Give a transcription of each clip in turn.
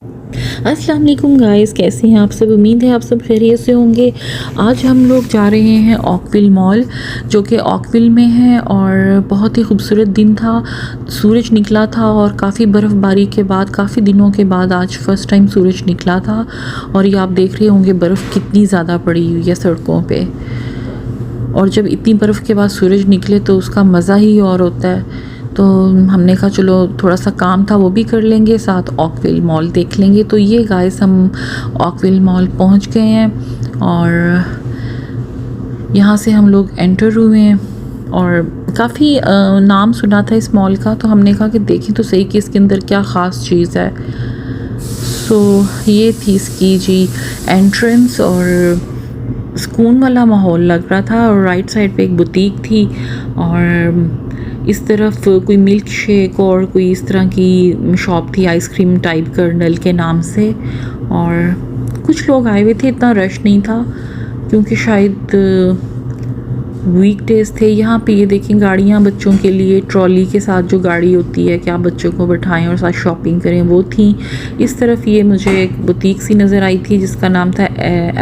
अस्सलाम वालेकुम गाइस, कैसे हैं आप सब। उम्मीद है आप सब खैरियत से होंगे। आज हम लोग जा रहे हैं ओकविल मॉल, जो कि ओकविल में है और बहुत ही खूबसूरत दिन था। सूरज निकला था और काफ़ी बर्फ़बारी के बाद, काफ़ी दिनों के बाद आज फ़र्स्ट टाइम सूरज निकला था। और ये आप देख रहे होंगे बर्फ़ कितनी ज़्यादा पड़ी हुई है सड़कों पे। और जब इतनी बर्फ़ के बाद सूरज निकले तो उसका मज़ा ही और होता है। तो हमने कहा चलो थोड़ा सा काम था वो भी कर लेंगे, साथ ओकविल मॉल देख लेंगे। तो ये गाइस हम ओकविल मॉल पहुंच गए हैं और यहाँ से हम लोग एंटर हुए हैं। और काफ़ी नाम सुना था इस मॉल का, तो हमने कहा कि देखें तो सही कि इसके अंदर क्या ख़ास चीज़ है। सो ये थी इसकी जी एंट्रेंस, और सुकून वाला माहौल लग रहा था। और राइट साइड पे एक बुटीक थी और इस तरफ कोई मिल्क शेक और कोई इस तरह की शॉप थी, आइसक्रीम टाइप कर्नल के नाम से। और कुछ लोग आए हुए थे, इतना रश नहीं था क्योंकि शायद वीकडेज़ थे। यहाँ पे ये देखें गाड़ियाँ बच्चों के लिए, ट्रॉली के साथ जो गाड़ी होती है कि आप बच्चों को बैठाएं और साथ शॉपिंग करें, वो थी। इस तरफ ये मुझे एक बुटीक सी नज़र आई थी जिसका नाम था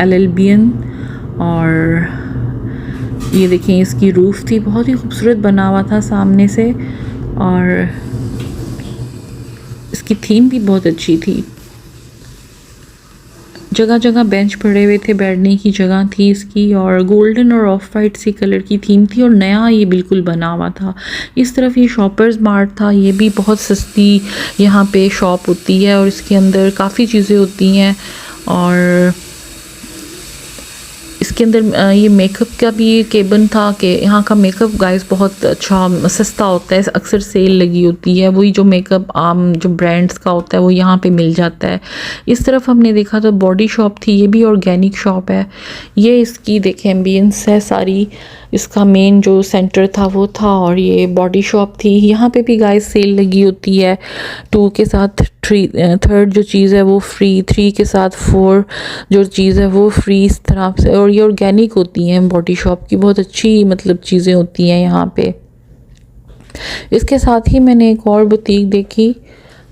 LLBN। और ये देखें इसकी रूफ़ थी, बहुत ही खूबसूरत बना हुआ था सामने से, और इसकी थीम भी बहुत अच्छी थी। जगह जगह बेंच पड़े हुए थे, बैठने की जगह थी इसकी, और गोल्डन और ऑफ वाइट सी कलर की थीम थी और नया ये बिल्कुल बना हुआ था। इस तरफ ये शॉपर्स मार्ट था, ये भी बहुत सस्ती यहाँ पे शॉप होती है और इसके अंदर काफ़ी चीज़ें होती हैं। और इसके अंदर ये मेकअप का भी केबिन था कि यहाँ का मेकअप गाइस बहुत अच्छा सस्ता होता है, अक्सर सेल लगी होती है। वही जो मेकअप आम जो ब्रांड्स का होता है वो यहाँ पे मिल जाता है। इस तरफ हमने देखा तो बॉडी शॉप थी, ये भी ऑर्गेनिक शॉप है। ये इसकी देखें एम्बियंस है सारी, इसका मेन जो सेंटर था वो था, और ये बॉडी शॉप थी। यहाँ पे भी गाइस सेल लगी होती है, 2 के साथ 3 जो चीज़ है वो फ्री, 3 के साथ 4 जो चीज़ है वो फ्री, इस तरह से। और ये ऑर्गेनिक होती हैं बॉडी शॉप की, बहुत अच्छी मतलब चीज़ें होती हैं यहाँ पे। इसके साथ ही मैंने एक और बुटीक देखी,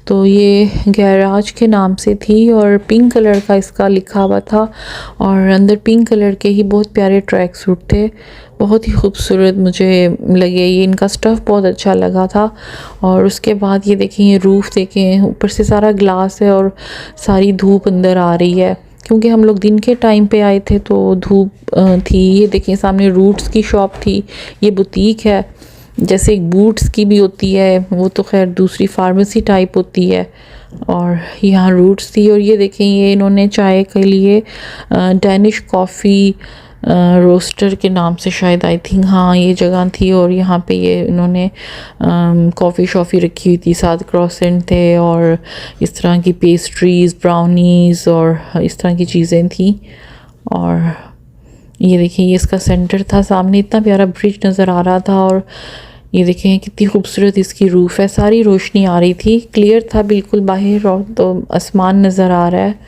तो ये गैराज के नाम से थी और पिंक कलर का इसका लिखा हुआ था, और अंदर पिंक कलर के ही बहुत प्यारे ट्रैक सूट थे, बहुत ही खूबसूरत मुझे लगे ये। इनका स्टफ़ बहुत अच्छा लगा था। और उसके बाद ये देखें, ये रूफ़ देखें, ऊपर से सारा ग्लास है और सारी धूप अंदर आ रही है क्योंकि हम लोग दिन के टाइम पे आए थे तो धूप थी। ये देखें सामने रूट्स की शॉप थी, ये बुटीक है। जैसे एक बूट्स की भी होती है, वो तो खैर दूसरी फार्मेसी टाइप होती है, और यहाँ रूट्स थी। और ये देखें ये इन्होंने चाय के लिए डैनिश कॉफ़ी रोस्टर के नाम से शायद, आई थिंक हाँ ये जगह थी। और यहाँ पे ये इन्होंने कॉफ़ी शॉफ़ी रखी हुई थी, साथ क्रॉसेंट थे और इस तरह की पेस्ट्रीज़, ब्राउनीज़ और इस तरह की चीज़ें थी। और ये देखिए ये इसका सेंटर था, सामने इतना प्यारा ब्रिज नज़र आ रहा था। और ये देखें कितनी खूबसूरत इसकी रूफ़ है, सारी रोशनी आ रही थी, क्लियर था बिल्कुल बाहर, और तो आसमान नज़र आ रहा है।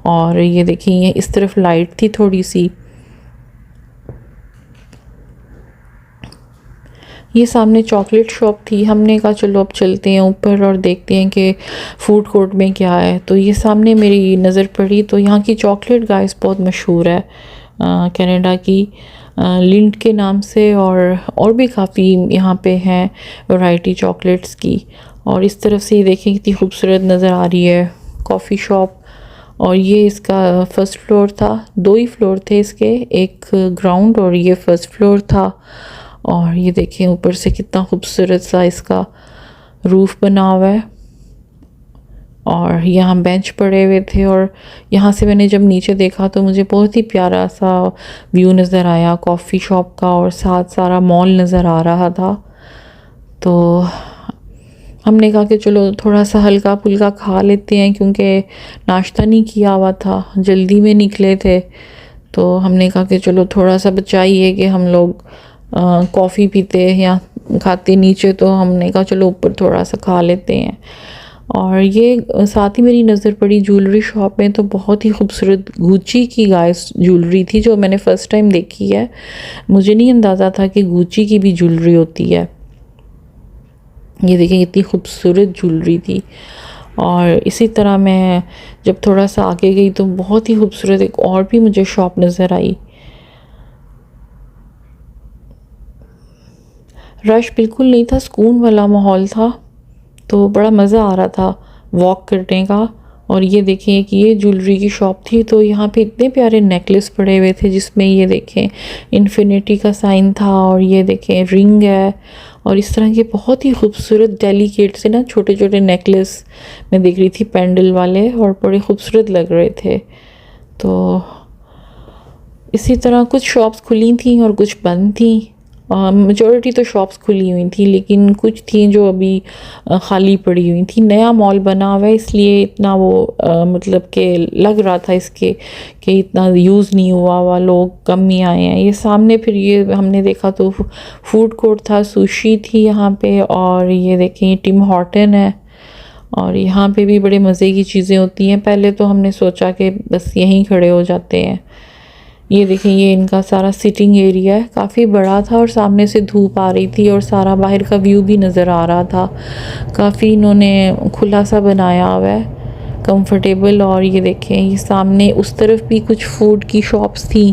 और ये देखें ये इस तरफ लाइट थी थोड़ी सी। ये सामने चॉकलेट शॉप थी, हमने कहा चलो अब चलते हैं ऊपर और देखते हैं कि फूड कोर्ट में क्या है। तो ये सामने मेरी नज़र पड़ी, तो यहाँ की चॉकलेट गाइस बहुत मशहूर है कनाडा की, लिंट के नाम से, और भी काफ़ी यहाँ पे हैं वैरायटी चॉकलेट्स की। और इस तरफ से ये देखें कितनी खूबसूरत नज़र आ रही है कॉफ़ी शॉप। और ये इसका फर्स्ट फ्लोर था, 2 ही फ्लोर थे इसके, एक ग्राउंड और ये फर्स्ट फ्लोर था। और ये देखें ऊपर से कितना खूबसूरत सा इसका रूफ़ बना हुआ है, और यहाँ बेंच पड़े हुए थे। और यहाँ से मैंने जब नीचे देखा तो मुझे बहुत ही प्यारा सा व्यू नज़र आया कॉफ़ी शॉप का, और साथ सारा मॉल नज़र आ रहा था। तो हमने कहा कि चलो थोड़ा सा हल्का फुल्का खा लेते हैं क्योंकि नाश्ता नहीं किया हुआ था, जल्दी में निकले थे। तो हमने कहा कि चलो थोड़ा सा बचाइए कि हम लोग कॉफ़ी पीते या खाते नीचे, तो हमने कहा चलो ऊपर थोड़ा सा खा लेते हैं। और ये साथ ही मेरी नज़र पड़ी ज्वेलरी शॉप में, तो बहुत ही खूबसूरत गुच्ची की गाइस ज्वेलरी थी जो मैंने फ़र्स्ट टाइम देखी है। मुझे नहीं अंदाज़ा था कि गुच्ची की भी ज्वेलरी होती है। ये देखिए कितनी खूबसूरत ज्वेलरी थी। और इसी तरह मैं जब थोड़ा सा आगे गई तो बहुत ही खूबसूरत एक और भी मुझे शॉप नज़र आई। रश बिल्कुल नहीं था, सुकून वाला माहौल था, तो बड़ा मज़ा आ रहा था वॉक करने का। और ये देखें कि ये ज्वेलरी की शॉप थी, तो यहाँ पे इतने प्यारे नेकलेस पड़े हुए थे जिसमें ये देखें इन्फिनिटी का साइन था, और ये देखें रिंग है, और इस तरह के बहुत ही खूबसूरत डेलिकेट से ना छोटे छोटे नेकलेस मैं देख रही थी पेंडल वाले, और बड़े खूबसूरत लग रहे थे। तो इसी तरह कुछ शॉप्स खुली थी और कुछ बंद थी। मेजॉरिटी तो शॉप्स खुली हुई थी, लेकिन कुछ थी जो अभी ख़ाली पड़ी हुई थी। नया मॉल बना हुआ है, इसलिए इतना वो मतलब कि लग रहा था इसके कि इतना यूज़ नहीं हुआ हुआ, लोग कम ही आए हैं। ये सामने फिर ये हमने देखा तो फूड कोर्ट था, सुशी थी यहाँ पे, और ये देखें टिम हॉर्टन है, और यहाँ पे भी बड़े मज़े की चीज़ें होती हैं। पहले तो हमने सोचा कि बस यहीं खड़े हो जाते हैं। ये देखें ये इनका सारा सिटिंग एरिया है, काफ़ी बड़ा था, और सामने से धूप आ रही थी और सारा बाहर का व्यू भी नज़र आ रहा था। काफ़ी इन्होंने खुला सा बनाया हुआ है, कंफर्टेबल। और ये देखें ये सामने उस तरफ भी कुछ फूड की शॉप्स थी,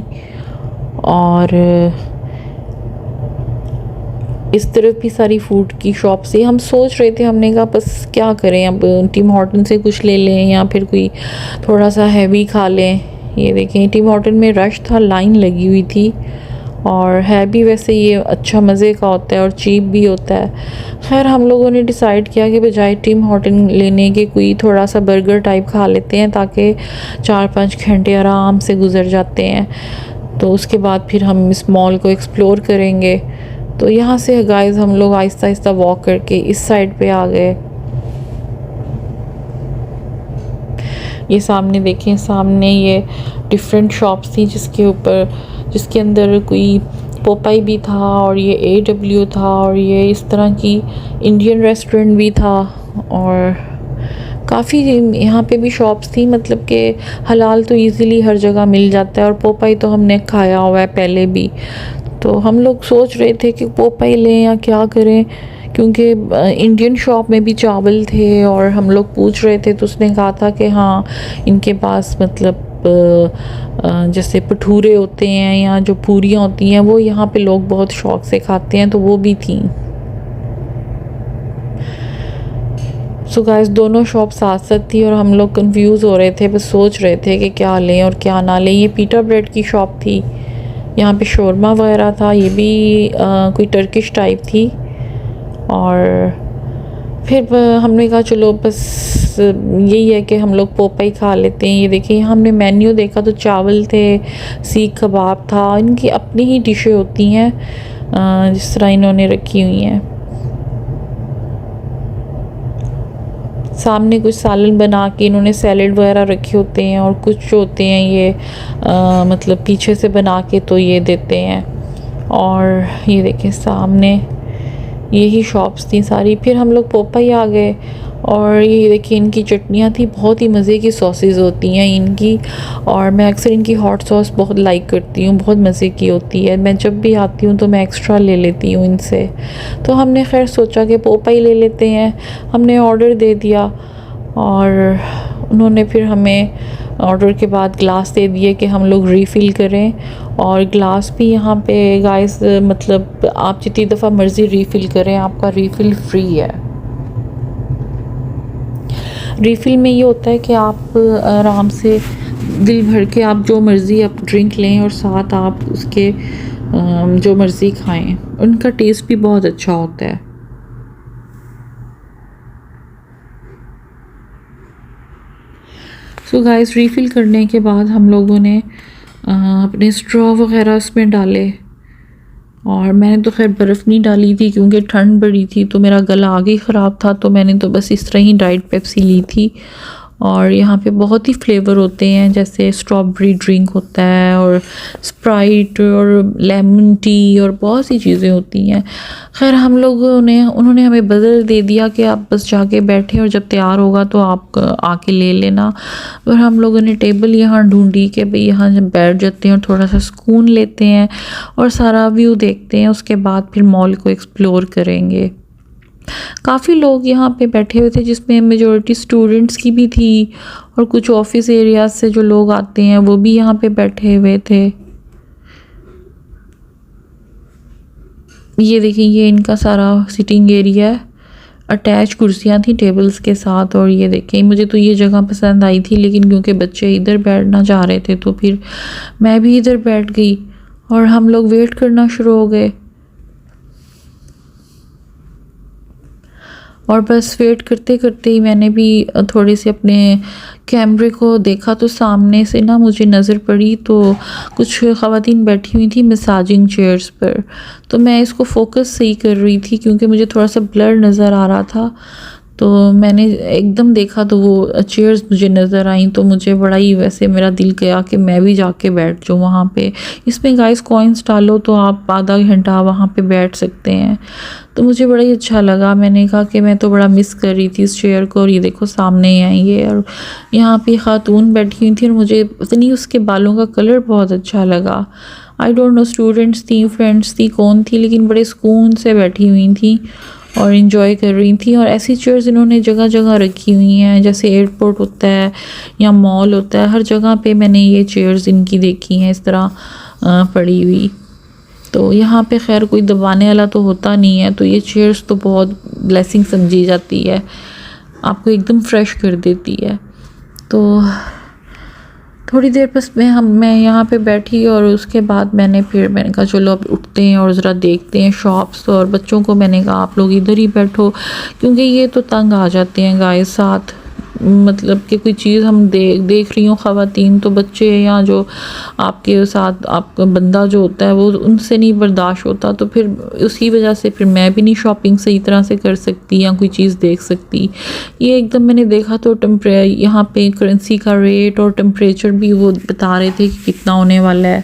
और इस तरफ भी सारी फूड की शॉप से हम सोच रहे थे, हमने कहा बस क्या करें, अब टिम हॉर्टन से कुछ ले लें या फिर कोई थोड़ा सा हैवी खा लें। ये देखें टिम हॉर्टन में रश था, लाइन लगी हुई थी, और है भी वैसे ये अच्छा मज़े का होता है और चीप भी होता है। खैर हम लोगों ने डिसाइड किया कि बजाय टिम हॉर्टन लेने के कोई थोड़ा सा बर्गर टाइप खा लेते हैं, ताकि 4-5 घंटे आराम से गुजर जाते हैं। तो उसके बाद फिर हम इस मॉल को एक्सप्लोर करेंगे। तो यहाँ से गाइस हम लोग आहिस्ता आहिस्ता वॉक करके इस साइड पे आ गए। ये सामने देखें, सामने ये डिफरेंट शॉप्स थी जिसके अंदर कोई पोपाई भी था, और ये AW था, और ये इस तरह की इंडियन रेस्टोरेंट भी था, और काफ़ी यहाँ पे भी शॉप्स थी। मतलब कि हलाल तो इजीली हर जगह मिल जाता है, और पोपाई तो हमने खाया हुआ है पहले भी। तो हम लोग सोच रहे थे कि पोपाई लें या क्या करें, क्योंकि इंडियन शॉप में भी चावल थे, और हम लोग पूछ रहे थे तो उसने कहा था कि हाँ इनके पास मतलब जैसे भटूरे होते हैं या जो पूरियाँ होती हैं वो यहाँ पे लोग बहुत शौक से खाते हैं, तो वो भी थी। सो गाइस दोनों शॉप साथ साथ थी, और हम लोग कंफ्यूज हो रहे थे, बस सोच रहे थे कि क्या लें और क्या ना लें। ये पीटा ब्रेड की शॉप थी, यहाँ पे शोरमा वगैरह था, ये भी कोई टर्किश टाइप थी। और फिर हमने कहा चलो बस यही है कि हम लोग पोपाई खा लेते हैं। ये देखिए हमने मेन्यू देखा तो चावल थे, सीख कबाब था, इनकी अपनी ही डिशें होती हैं जिस तरह इन्होंने रखी हुई हैं। सामने कुछ सालन बना के इन्होंने सैलेड वगैरह रखे होते हैं, और कुछ जो होते हैं ये मतलब पीछे से बना के तो ये देते हैं। और ये देखें सामने यही शॉप्स थी सारी। फिर हम लोग पोपाई आ गए, और ये देखिए इनकी चटनियाँ थी, बहुत ही मज़े की सॉसेज होती हैं इनकी, और मैं अक्सर इनकी हॉट सॉस बहुत लाइक करती हूँ, बहुत मज़े की होती है। मैं जब भी आती हूँ तो मैं एक्स्ट्रा ले लेती हूँ इनसे। तो हमने खैर सोचा कि पोपाई ले लेते हैं, हमने ऑर्डर दे दिया, और उन्होंने फिर हमें ऑर्डर के बाद ग्लास दे दिए कि हम लोग रीफ़िल करें। और ग्लास भी यहाँ पे गाइस मतलब आप जितनी दफ़ा मर्ज़ी रीफ़िल करें, आपका रीफ़िल फ्री है। रीफ़िल में ये होता है कि आप आराम से दिल भर के आप जो मर्ज़ी आप ड्रिंक लें, और साथ आप उसके जो मर्ज़ी खाएं। उनका टेस्ट भी बहुत अच्छा होता है। सो गाइस रीफ़िल करने के बाद हम लोगों ने अपने स्ट्रॉ वगैरह उसमें डाले, और मैंने तो खैर बर्फ़ नहीं डाली थी क्योंकि ठंड बड़ी थी, तो मेरा गला आगे ही ख़राब था, तो मैंने तो बस इस तरह ही डाइट पेप्सी ली थी। और यहाँ पे बहुत ही फ्लेवर होते हैं, जैसे स्ट्रॉबेरी ड्रिंक होता है, और स्प्राइट, और लेमन टी, और बहुत सी चीज़ें होती हैं। खैर हम लोगों ने उन्होंने हमें बदल दे दिया कि आप बस जाके बैठे, और जब तैयार होगा तो आप आके ले लेना। और हम लोगों ने टेबल यहाँ ढूंढी कि भाई यहाँ जब बैठ जाते हैं और थोड़ा सा सुकून लेते हैं और सारा व्यू देखते हैं, उसके बाद फिर मॉल को एक्सप्लोर करेंगे। काफ़ी लोग यहाँ पे बैठे हुए थे जिसमें मेजॉरिटी स्टूडेंट्स की भी थी और कुछ ऑफिस एरियाज से जो लोग आते हैं वो भी यहाँ पे बैठे हुए थे। ये देखिए ये इनका सारा सिटिंग एरिया है, अटैच कुर्सियाँ थी टेबल्स के साथ। और ये देखें मुझे तो ये जगह पसंद आई थी, लेकिन क्योंकि बच्चे इधर बैठना चाह रहे थे तो फिर मैं भी इधर बैठ गई और हम लोग वेट करना शुरू हो गए। और बस वेट करते करते ही मैंने भी थोड़े से अपने कैमरे को देखा तो सामने से ना मुझे नज़र पड़ी तो कुछ ख़वातीन बैठी हुई थी मसाजिंग चेयर्स पर। तो मैं इसको फोकस सही कर रही थी क्योंकि मुझे थोड़ा सा ब्लर नज़र आ रहा था। तो मैंने एकदम देखा तो वो चेयर्स मुझे नज़र आई तो मुझे बड़ा ही वैसे मेरा दिल किया कि मैं भी जाके बैठ जाऊँ वहाँ पे। इसमें गाइस कॉइन्स डालो तो आप आधा घंटा वहाँ पे बैठ सकते हैं। तो मुझे बड़ा ही अच्छा लगा। मैंने कहा कि मैं तो बड़ा मिस कर रही थी इस चेयर को। और ये देखो सामने ही आएंगे और यहाँ पे खातून बैठी हुई थी और मुझे पता नहीं उसके बालों का कलर बहुत अच्छा लगा। आई डोंट नो स्टूडेंट्स थी, फ्रेंड्स थी, कौन थी, लेकिन बड़े सुकून से बैठी हुई थी और इन्जॉय कर रही थी। और ऐसी चेयर्स इन्होंने जगह जगह रखी हुई हैं, जैसे एयरपोर्ट होता है या मॉल होता है, हर जगह पे मैंने ये चेयर्स इनकी देखी हैं इस तरह पड़ी हुई। तो यहाँ पे खैर कोई दबाने वाला तो होता नहीं है, तो ये चेयर्स तो बहुत ब्लेसिंग समझी जाती है, आपको एकदम फ्रेश कर देती है। तो थोड़ी देर बस मैं यहाँ पे बैठी और उसके बाद मैंने कहा चलो अब उठते हैं और ज़रा देखते हैं शॉप्स। और बच्चों को मैंने कहा आप लोग इधर ही बैठो क्योंकि ये तो तंग आ जाते हैं गाइस साथ, मतलब कि कोई चीज़ हम देख रही हूँ ख़वातीन तो बच्चे या जो आपके साथ आपका बंदा जो होता है वो उनसे नहीं बर्दाश्त होता। तो फिर उसी वजह से फिर मैं भी नहीं शॉपिंग सही तरह से कर सकती या कोई चीज़ देख सकती। ये एकदम मैंने देखा तो यहाँ पे करेंसी का रेट और टेम्परेचर भी वो बता रहे थे कि कितना होने वाला है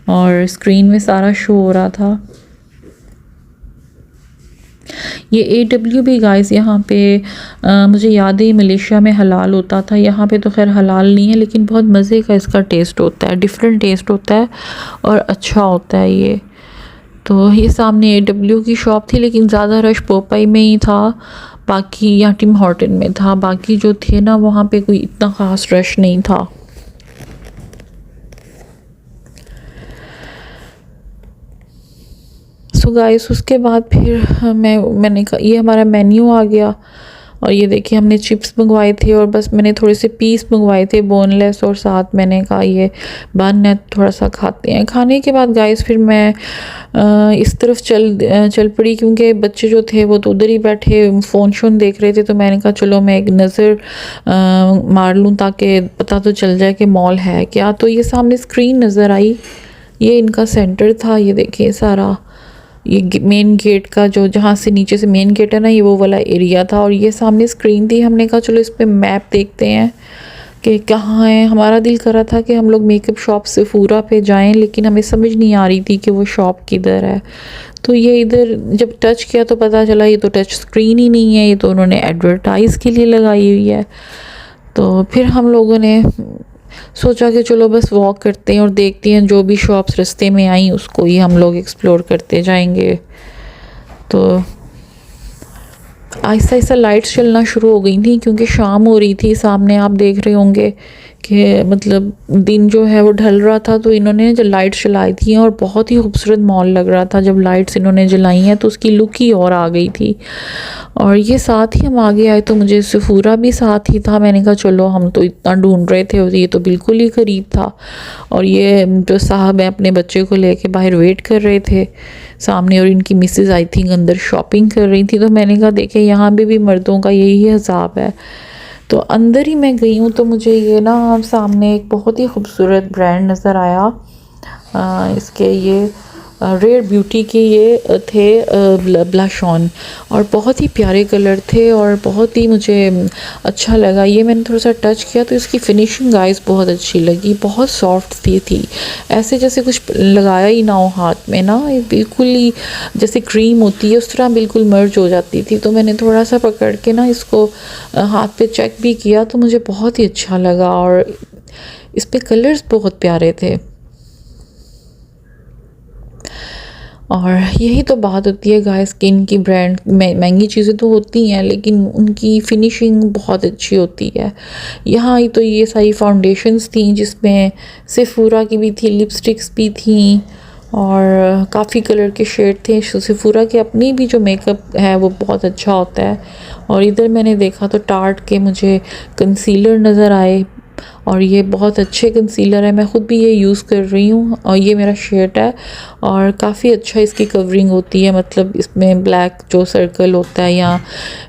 और स्क्रीन में सारा शो हो रहा था। ये AW भी गाइस यहाँ पे मुझे याद है मलेशिया में हलाल होता था, यहाँ पे तो खैर हलाल नहीं है, लेकिन बहुत मज़े का इसका टेस्ट होता है, डिफरेंट टेस्ट होता है और अच्छा होता है ये। तो ये सामने AW की शॉप थी, लेकिन ज़्यादा रश पोपाई में ही था, बाकी या टिम हॉर्टन में था, बाकी जो थे ना वहाँ पे कोई इतना ख़ास रश नहीं था। सो गाइस उसके बाद फिर मैंने कहा ये हमारा मेन्यू आ गया और ये देखिए हमने चिप्स मंगवाए थे और बस मैंने थोड़े से पीस मंगवाए थे बोनलेस, और साथ मैंने कहा ये बन है थोड़ा सा खाते हैं। खाने के बाद गाइस फिर मैं इस तरफ चल पड़ी क्योंकि बच्चे जो थे वो तो उधर ही बैठे फ़ोन शोन देख रहे थे। तो मैंने कहा चलो मैं एक नज़र मार लूँ ताकि पता तो चल जाए कि मॉल है क्या। तो ये सामने स्क्रीन नज़र आई, ये इनका सेंटर था, ये देखिए सारा ये मेन गेट का जो जहाँ से नीचे से मेन गेट है ना ये वो वाला एरिया था और ये सामने स्क्रीन थी। हमने कहा चलो इस पे मैप देखते हैं कि कहाँ है। हमारा दिल कर रहा था कि हम लोग मेकअप शॉप से फूरा पे जाएं, लेकिन हमें समझ नहीं आ रही थी कि वो शॉप किधर है। तो ये इधर जब टच किया तो पता चला ये तो टच स्क्रीन ही नहीं है, ये तो उन्होंने एडवर्टाइज़ के लिए लगाई हुई है। तो फिर हम लोगों ने सोचा कि चलो बस वॉक करते हैं और देखते हैं जो भी शॉप्स रास्ते में आई उसको ही हम लोग एक्सप्लोर करते जाएंगे। तो आहिस्ता आहिस्ता लाइट्स चलना शुरू हो गई थी क्योंकि शाम हो रही थी। सामने आप देख रहे होंगे कि मतलब दिन जो है वो ढल रहा था, तो इन्होंने जो लाइट्स जलाई थी और बहुत ही खूबसूरत मॉल लग रहा था। जब लाइट्स इन्होंने जलाई हैं तो उसकी लुक ही और आ गई थी। और ये साथ ही हम आगे आए तो मुझे सफूरा भी साथ ही था। मैंने कहा चलो हम तो इतना ढूंढ रहे थे, ये तो बिल्कुल ही करीब था। और ये जो साहब हैं अपने बच्चे को लेके बाहर वेट कर रहे थे सामने, और इनकी मिसेज आई थिंक अंदर शॉपिंग कर रही थी। तो मैंने कहा देखे यहाँ पे भी मर्दों का यही हिसाब है। तो अंदर ही मैं गई हूँ तो मुझे ये ना सामने एक बहुत ही खूबसूरत ब्रांड नज़र आया। इसके ये रेयर ब्यूटी के ये थे ब्लश ऑन और बहुत ही प्यारे कलर थे और बहुत ही मुझे अच्छा लगा। ये मैंने थोड़ा सा टच किया तो इसकी फिनिशिंग गाइस बहुत अच्छी लगी, बहुत सॉफ्ट थी ऐसे जैसे कुछ लगाया ही ना हो हाथ में ना, ये बिल्कुल ही जैसे क्रीम होती है उस तरह बिल्कुल मर्ज हो जाती थी। तो मैंने थोड़ा सा पकड़ के ना इसको हाथ पे चेक भी किया तो मुझे बहुत ही अच्छा लगा और इस पे कलर्स बहुत प्यारे थे। और यही तो बात होती है गाइस, स्किन की ब्रांड महंगी चीज़ें तो होती हैं लेकिन उनकी फिनिशिंग बहुत अच्छी होती है। यहाँ आई तो ये सारी फाउंडेशंस थी जिसमें सेफूरा की भी थी, लिपस्टिक्स भी थी और काफ़ी कलर के शेड थे। सेफूरा के अपनी भी जो मेकअप है वो बहुत अच्छा होता है। और इधर मैंने देखा तो टार्ट के मुझे कंसीलर नज़र आए और ये बहुत अच्छे कंसीलर है, मैं ख़ुद भी ये यूज़ कर रही हूँ और ये मेरा शेड है और काफ़ी अच्छा इसकी कवरिंग होती है। मतलब इसमें ब्लैक जो सर्कल होता है या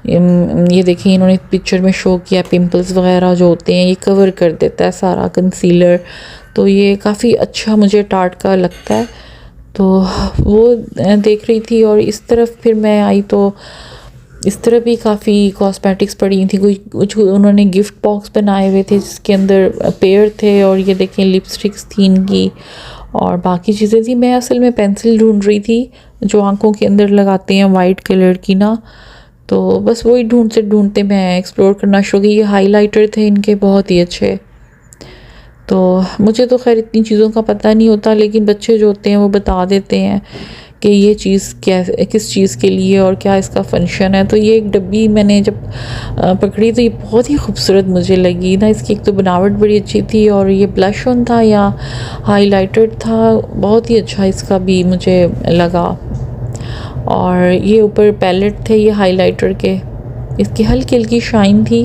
ये देखिए इन्होंने पिक्चर में शो किया, पिंपल्स वगैरह जो होते हैं ये कवर कर देता है सारा कंसीलर। तो ये काफ़ी अच्छा मुझे टार्ट का लगता है। तो वो देख रही थी और इस तरफ फिर मैं आई तो इस तरह भी काफ़ी कॉस्मेटिक्स पड़ी थी। कुछ उन्होंने गिफ्ट बॉक्स बनाए हुए थे जिसके अंदर पेयर थे और ये देखें लिपस्टिक्स थी इनकी और बाकी चीज़ें थी। मैं असल में पेंसिल ढूंढ रही थी जो आंखों के अंदर लगाते हैं वाइट कलर की ना, तो बस वही ढूंढते मैं एक्सप्लोर करना शुरू की। ये हाइलाइटर थे इनके बहुत ही अच्छे। तो मुझे तो खैर इतनी चीज़ों का पता नहीं होता लेकिन बच्चे जो होते हैं वो बता देते हैं कि ये चीज़ क्या, किस चीज़ के लिए और क्या इसका फंक्शन है। तो ये एक डब्बी मैंने जब पकड़ी तो ये बहुत ही खूबसूरत मुझे लगी ना। इसकी एक तो बनावट बड़ी अच्छी थी और ये ब्लश ऑन था या हाइलाइटर था, बहुत ही अच्छा इसका भी मुझे लगा। और ये ऊपर पैलेट थे ये हाइलाइटर के, इसकी हल्की हल्की शाइन थी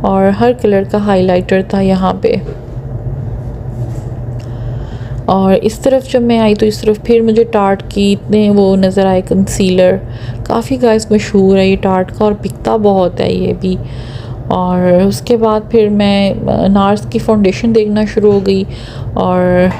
और हर कलर का हाइलाइटर था यहाँ पे। और इस तरफ जब मैं आई तो इस तरफ फिर मुझे टार्ट की इतने वो नज़र आए कंसीलर, काफ़ी गाइस मशहूर है ये टार्ट का और बिकता बहुत है ये भी। और उसके बाद फिर मैं नार्स की फाउंडेशन देखना शुरू हो गई और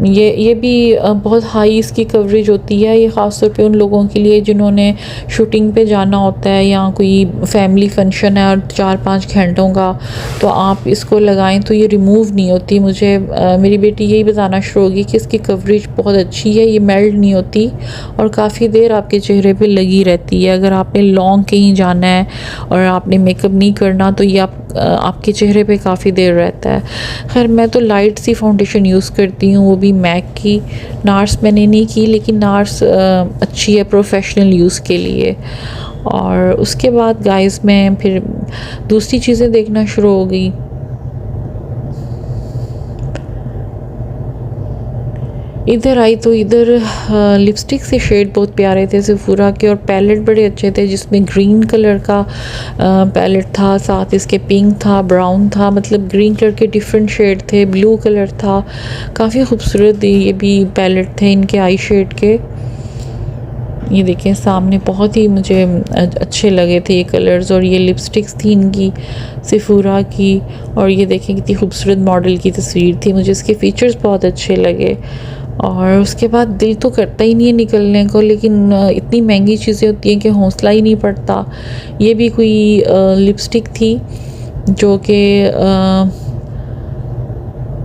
ये भी बहुत हाई इसकी कवरेज होती है। ये ख़ास तौर पे उन लोगों के लिए जिन्होंने शूटिंग पे जाना होता है या कोई फैमिली फंक्शन है और 4-5 घंटों का, तो आप इसको लगाएं तो ये रिमूव नहीं होती। मुझे मेरी बेटी यही बताना शुरू होगी कि इसकी कवरेज बहुत अच्छी है, ये मेल्ट नहीं होती और काफ़ी देर आपके चेहरे पे लगी रहती है। अगर आपने लॉन्ग कहीं जाना है और आपने मेकअप नहीं करना तो ये आपके चेहरे पे काफ़ी देर रहता है। खैर मैं तो लाइट सी फाउंडेशन यूज़ करती हूँ, वो भी मैक की। नार्स मैंने नहीं की लेकिन नार्स अच्छी है प्रोफेशनल यूज़ के लिए। और उसके बाद गाइस मैं फिर दूसरी चीज़ें देखना शुरू हो गई। इधर आई तो इधर लिपस्टिक से शेड बहुत प्यारे थे सेफूरा के और पैलेट बड़े अच्छे थे जिसमें ग्रीन कलर का पैलेट था, साथ इसके पिंक था, ब्राउन था, मतलब ग्रीन कलर के डिफरेंट शेड थे, ब्लू कलर था। काफ़ी खूबसूरत ये भी पैलेट थे इनके आई शेड के। ये देखें सामने बहुत ही मुझे अच्छे लगे थे ये कलर्स। और ये लिपस्टिक्स थी इनकी सेफूरा की और ये देखें कितनी खूबसूरत मॉडल की तस्वीर थी, मुझे इसके फ़ीचर्स बहुत अच्छे लगे। और उसके बाद दिल तो करता ही नहीं है निकलने को लेकिन इतनी महंगी चीज़ें होती हैं कि हौसला ही नहीं पड़ता। ये भी कोई लिपस्टिक थी जो कि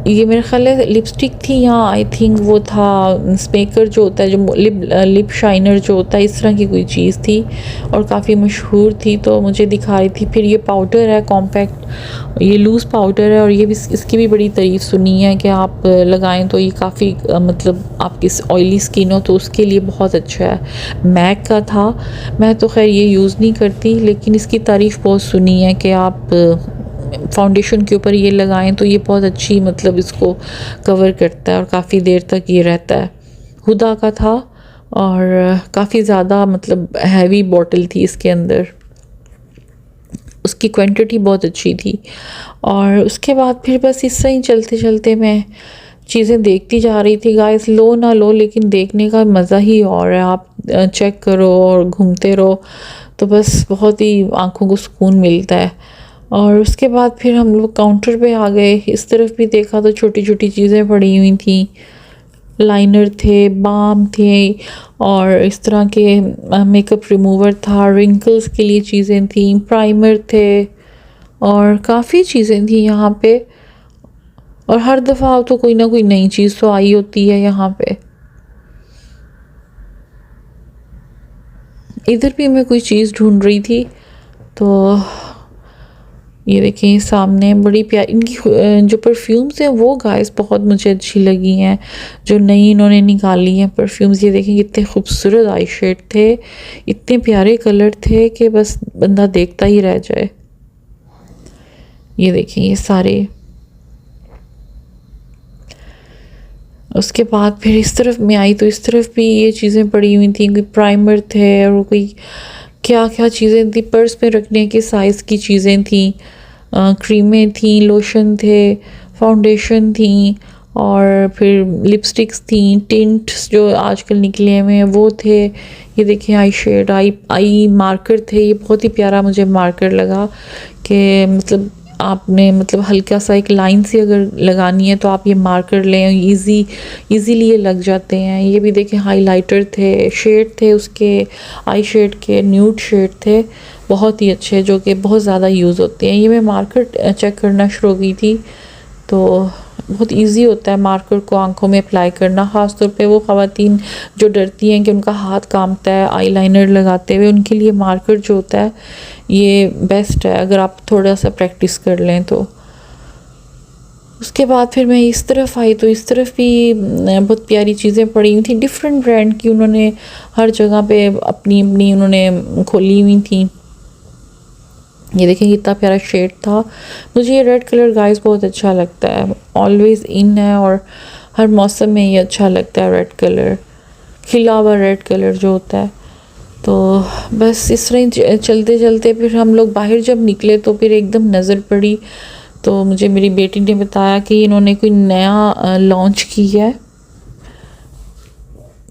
ये मेरे ख्याल है लिपस्टिक थी या आई थिंक वो था स्मेकर जो होता है, जो लिप शाइनर जो होता है, इस तरह की कोई चीज़ थी और काफ़ी मशहूर थी तो मुझे दिखा रही थी। फिर ये पाउडर है कॉम्पैक्ट, ये लूज़ पाउडर है और ये भी इसकी भी बड़ी तारीफ़ सुनी है कि आप लगाएं तो ये काफ़ी मतलब आपकी ऑयली स्किन हो तो उसके लिए बहुत अच्छा है। मैक का था, मैं तो खैर ये यूज़ नहीं करती लेकिन इसकी तारीफ़ बहुत सुनी है कि आप फाउंडेशन के ऊपर ये लगाएं तो ये बहुत अच्छी मतलब इसको कवर करता है और काफ़ी देर तक ये रहता है। हुदा का था और काफ़ी ज़्यादा मतलब हैवी बॉटल थी इसके अंदर, उसकी क्वांटिटी बहुत अच्छी थी। और उसके बाद फिर बस इससे ही चलते चलते मैं चीज़ें देखती जा रही थी गाइस। लो ना लो लेकिन देखने का मज़ा ही और है, आप चेक करो और घूमते रहो तो बस बहुत ही आँखों को सुकून मिलता है। और उसके बाद फिर हम लोग काउंटर पे आ गए। इस तरफ भी देखा तो छोटी छोटी चीज़ें पड़ी हुई थी, लाइनर थे, बाम थे और इस तरह के मेकअप रिमूवर था, रिंकल्स के लिए चीज़ें थी, प्राइमर थे और काफ़ी चीज़ें थी यहाँ पे। और हर दफ़ा तो कोई ना कोई नई चीज़ तो आई होती है यहाँ पे। इधर भी मैं कोई चीज़ ढूंढ रही थी तो ये देखें सामने बड़ी प्यारी इनकी जो परफ्यूम्स हैं वो गाइस बहुत मुझे अच्छी लगी हैं, जो नई इन्होंने निकाली हैं परफ्यूम्स। ये देखें कितने खूबसूरत आई शेड थे, इतने प्यारे कलर थे कि बस बंदा देखता ही रह जाए। ये देखें ये सारे। उसके बाद फिर इस तरफ में आई तो इस तरफ भी ये चीज़ें पड़ी हुई थी, कोई प्राइमर थे और कोई क्या क्या चीज़ें थी, पर्स में रखने के साइज़ की चीज़ें थी, क्रीमें थी, लोशन थे, फाउंडेशन थी और फिर लिपस्टिक्स थी, टिंट्स जो आजकल निकले हुए हैं वो थे। ये देखिए आई शेड, आई मार्कर थे, ये बहुत ही प्यारा मुझे मार्कर लगा कि मतलब आपने मतलब हल्का सा एक लाइन सी अगर लगानी है तो आप ये मार्कर लें, इजीली ये लग जाते हैं। ये भी देखें हाइलाइटर थे, शेड थे उसके आई शेड के, न्यूड शेड थे, बहुत ही अच्छे जो कि बहुत ज़्यादा यूज़ होते हैं। ये मैं मार्कर चेक करना शुरू की थी तो बहुत इजी होता है मार्कर को आंखों में अप्लाई करना, ख़ास तौर पे वो ख़वातीन जो डरती हैं कि उनका हाथ कांपता है आईलाइनर लगाते हुए, उनके लिए मार्कर जो होता है ये बेस्ट है अगर आप थोड़ा सा प्रैक्टिस कर लें तो। उसके बाद फिर मैं इस तरफ आई तो इस तरफ भी बहुत प्यारी चीज़ें पड़ी हुई थी, डिफरेंट ब्रांड की उन्होंने हर जगह पे अपनी अपनी उन्होंने खोली हुई थी। ये देखिए कितना प्यारा शेड था, मुझे ये रेड कलर गाइस बहुत अच्छा लगता है, ऑलवेज इन है और हर मौसम में ये अच्छा लगता है रेड कलर, खिला हुआ रेड कलर जो होता है। तो बस इस तरह ही चलते चलते फिर हम लोग बाहर जब निकले तो फिर एकदम नज़र पड़ी तो मुझे मेरी बेटी ने बताया कि इन्होंने कोई नया लॉन्च की है,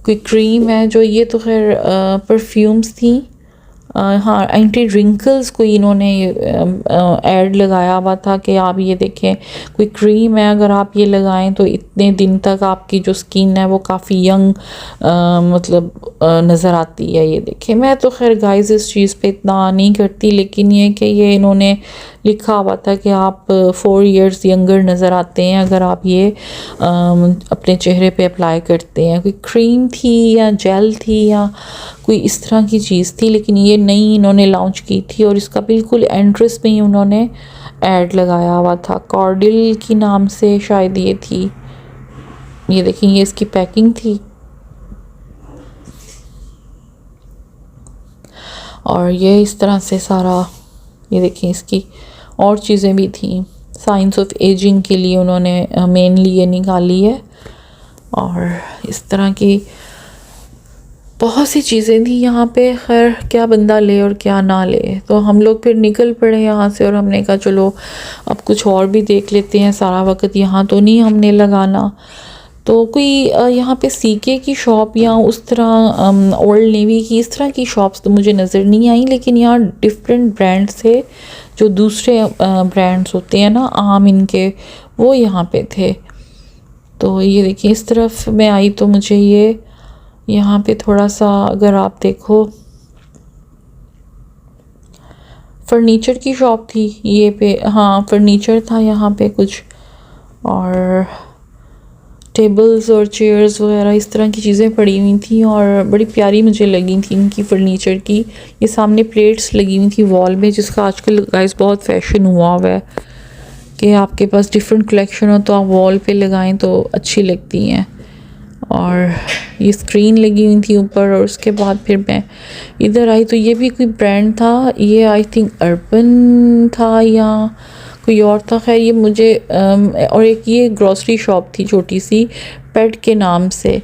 कोई क्रीम है जो ये तो खैर परफ्यूम्स थी, हाँ एंटी रिंकल्स कोई इन्होंने ऐड लगाया हुआ था कि आप ये देखें कोई क्रीम है अगर आप ये लगाएं तो इतने दिन तक आपकी जो स्किन है वो काफ़ी यंग मतलब नज़र आती है। ये देखें मैं तो खैर गाइस इस चीज़ पे इतना नहीं करती, लेकिन ये कि ये इन्होंने लिखा हुआ था कि आप 4 इयर्स यंगर नज़र आते हैं अगर आप ये अपने चेहरे पे अप्लाई करते हैं। कोई क्रीम थी या जेल थी या कोई इस तरह की चीज़ थी, लेकिन ये नई इन्होंने लॉन्च की थी और इसका बिल्कुल एंट्रेंस में ही उन्होंने ऐड लगाया हुआ था, कॉर्डिल की नाम से शायद ये थी। ये देखिए ये इसकी पैकिंग थी और ये इस तरह से सारा, ये देखिए इसकी और चीज़ें भी थी, साइंस ऑफ एजिंग के लिए उन्होंने मेनली ये निकाली है और इस तरह की बहुत सी चीज़ें थी यहाँ पे। खैर क्या बंदा ले और क्या ना ले, तो हम लोग फिर निकल पड़े यहाँ से और हमने कहा चलो अब कुछ और भी देख लेते हैं, सारा वक्त यहाँ तो नहीं हमने लगाना। तो कोई यहाँ पे सीके की शॉप या उस तरह ओल्ड नेवी की इस तरह की शॉप्स तो मुझे नज़र नहीं आई, लेकिन यहाँ डिफरेंट ब्रांड्स थे जो दूसरे ब्रांड्स होते हैं ना आम इनके, वो यहाँ पे थे। तो ये देखिए इस तरफ मैं आई तो मुझे ये यहाँ पे थोड़ा सा अगर आप देखो फर्नीचर की शॉप थी ये पे, हाँ फर्नीचर था यहाँ पे कुछ और टेबल्स और चेयर्स वगैरह इस तरह की चीज़ें पड़ी हुई थी और बड़ी प्यारी मुझे लगी थी इनकी फर्नीचर की। ये सामने प्लेट्स लगी हुई थी वॉल में, जिसका आजकल गाइस बहुत फैशन हुआ है कि आपके पास डिफरेंट कलेक्शन हो तो आप वॉल पे लगाएं तो अच्छी लगती हैं। और ये स्क्रीन लगी हुई थी ऊपर और उसके बाद फिर मैं इधर आई तो ये भी कोई ब्रांड था, ये आई थिंक अर्बन था या कोई और था, खैर ये मुझे और एक ये ग्रॉसरी शॉप थी छोटी सी पेट के नाम से।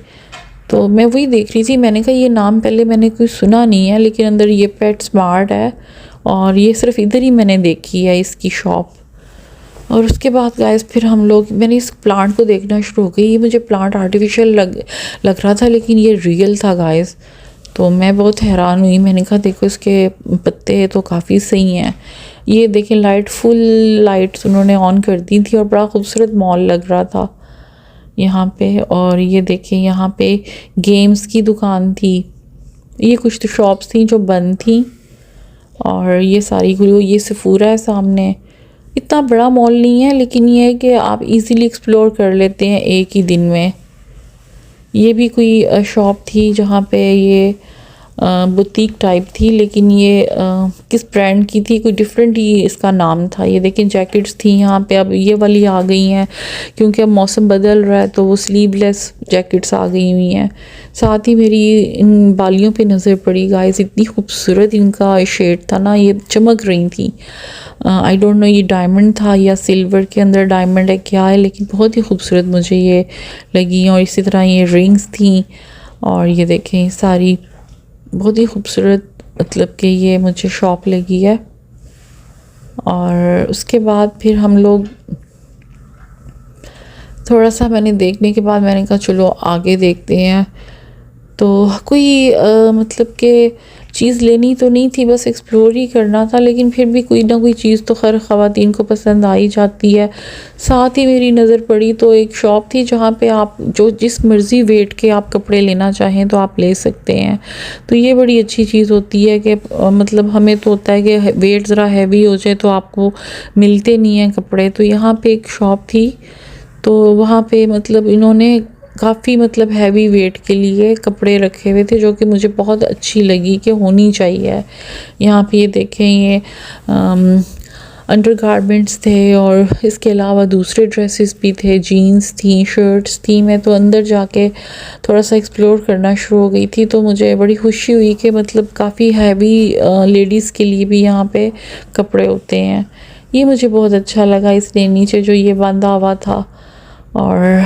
तो मैं वही देख रही थी, मैंने कहा ये नाम पहले मैंने कोई सुना नहीं है, लेकिन अंदर ये पेट स्मार्ट है और ये सिर्फ इधर ही मैंने देखी है इसकी शॉप। और उसके बाद गाइस फिर हम लोग, मैंने इस प्लांट को देखना शुरू हो गई, ये मुझे प्लांट आर्टिफिशियल लग रहा था लेकिन ये रियल था गाइस, तो मैं बहुत हैरान हुई। मैंने कहा देखो इसके पत्ते तो काफ़ी सही हैं। ये देखें लाइट, फुल लाइट्स उन्होंने ऑन कर दी थी और बड़ा खूबसूरत मॉल लग रहा था यहाँ पे। और ये देखें यहाँ पे गेम्स की दुकान थी, ये कुछ तो शॉप्स थी जो बंद थी और ये सारी खुली हुई। ये सफूरा है सामने, इतना बड़ा मॉल नहीं है लेकिन ये है कि आप इजीली एक्सप्लोर कर लेते हैं एक ही दिन में। ये भी कोई शॉप थी जहाँ पे ये बुटीक टाइप थी, लेकिन ये किस ब्रांड की थी, कोई डिफरेंट ही इसका नाम था। ये देखें जैकेट्स थी यहाँ पे, अब ये वाली आ गई हैं क्योंकि अब मौसम बदल रहा है तो वो स्लीवलेस जैकेट्स आ गई हुई हैं। साथ ही मेरी इन बालियों पे नज़र पड़ी गाइस, इतनी खूबसूरत इनका शेड था ना, ये चमक रही थी। आई डोंट नो ये डायमंड था या सिल्वर के अंदर डायमंड है क्या है, लेकिन बहुत ही खूबसूरत मुझे ये लगी। और इसी तरह ये रिंग्स थी, और ये देखें सारी बहुत ही खूबसूरत, मतलब कि ये मुझे शॉप लगी है। और उसके बाद फिर हम लोग थोड़ा सा मैंने देखने के बाद मैंने कहा चलो आगे देखते हैं। तो कोई मतलब कि चीज़ लेनी तो नहीं थी, बस एक्सप्लोर ही करना था, लेकिन फिर भी कोई ना कोई चीज़ तो खैर ख़वातीन को पसंद आ ही जाती है। साथ ही मेरी नज़र पड़ी तो एक शॉप थी जहाँ पे आप जो जिस मर्ज़ी वेट के आप कपड़े लेना चाहें तो आप ले सकते हैं। तो ये बड़ी अच्छी चीज़ होती है कि मतलब हमें तो होता है कि वेट ज़रा हैवी हो जाए तो आपको मिलते नहीं हैं कपड़े। तो यहाँ पे एक शॉप थी, तो वहाँ पे मतलब इन्होंने काफ़ी मतलब हैवी वेट के लिए कपड़े रखे हुए थे, जो कि मुझे बहुत अच्छी लगी कि होनी चाहिए। यहाँ पे ये देखें ये अंडर गारमेंट्स थे, और इसके अलावा दूसरे ड्रेसेस भी थे, जीन्स थी, शर्ट्स थी। मैं तो अंदर जाके थोड़ा सा एक्सप्लोर करना शुरू हो गई थी, तो मुझे बड़ी खुशी हुई कि मतलब काफ़ी हैवी लेडीज़ के लिए भी यहाँ पे कपड़े होते हैं। ये मुझे बहुत अच्छा लगा, इसलिए नीचे जो ये बांधा हुआ था। और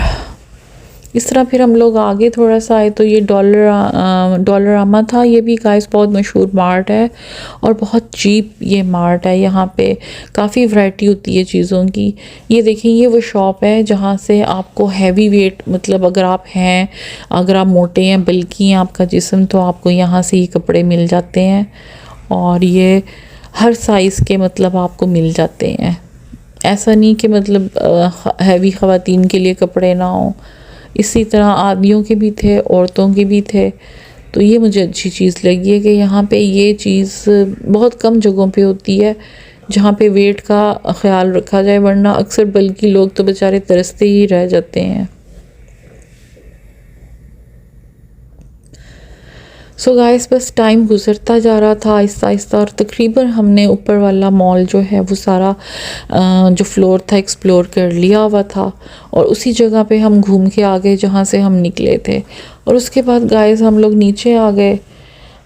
इस तरह फिर हम लोग आगे थोड़ा सा आए तो ये डॉलरामा था। ये भी गाइस बहुत मशहूर मार्ट है और बहुत चीप ये मार्ट है। यहाँ पे काफ़ी वैरायटी होती है चीज़ों की। ये देखें ये वो शॉप है जहाँ से आपको हैवी वेट, मतलब अगर आप हैं, अगर आप मोटे हैं, बल्कि हैं आपका जिस्म, तो आपको यहाँ से ही कपड़े मिल जाते हैं। और ये हर साइज़ के मतलब आपको मिल जाते हैं। ऐसा नहीं कि मतलब हैवी ख़वातीन के लिए कपड़े ना हो, इसी तरह आदमियों के भी थे, औरतों के भी थे। तो ये मुझे अच्छी चीज़ लगी है कि यहाँ पे ये चीज़ बहुत कम जगहों पे होती है जहाँ पे वेट का ख्याल रखा जाए, वरना अक्सर बल्कि लोग तो बेचारे तरसते ही रह जाते हैं। सो गाइस बस टाइम गुजरता जा रहा था आहिस्ता आहिस्ता, और तकरीबन हमने ऊपर वाला मॉल जो है वो सारा जो फ्लोर था एक्सप्लोर कर लिया हुआ था, और उसी जगह पे हम घूम के आ गए जहाँ से हम निकले थे। और उसके बाद गाइस हम लोग नीचे आ गए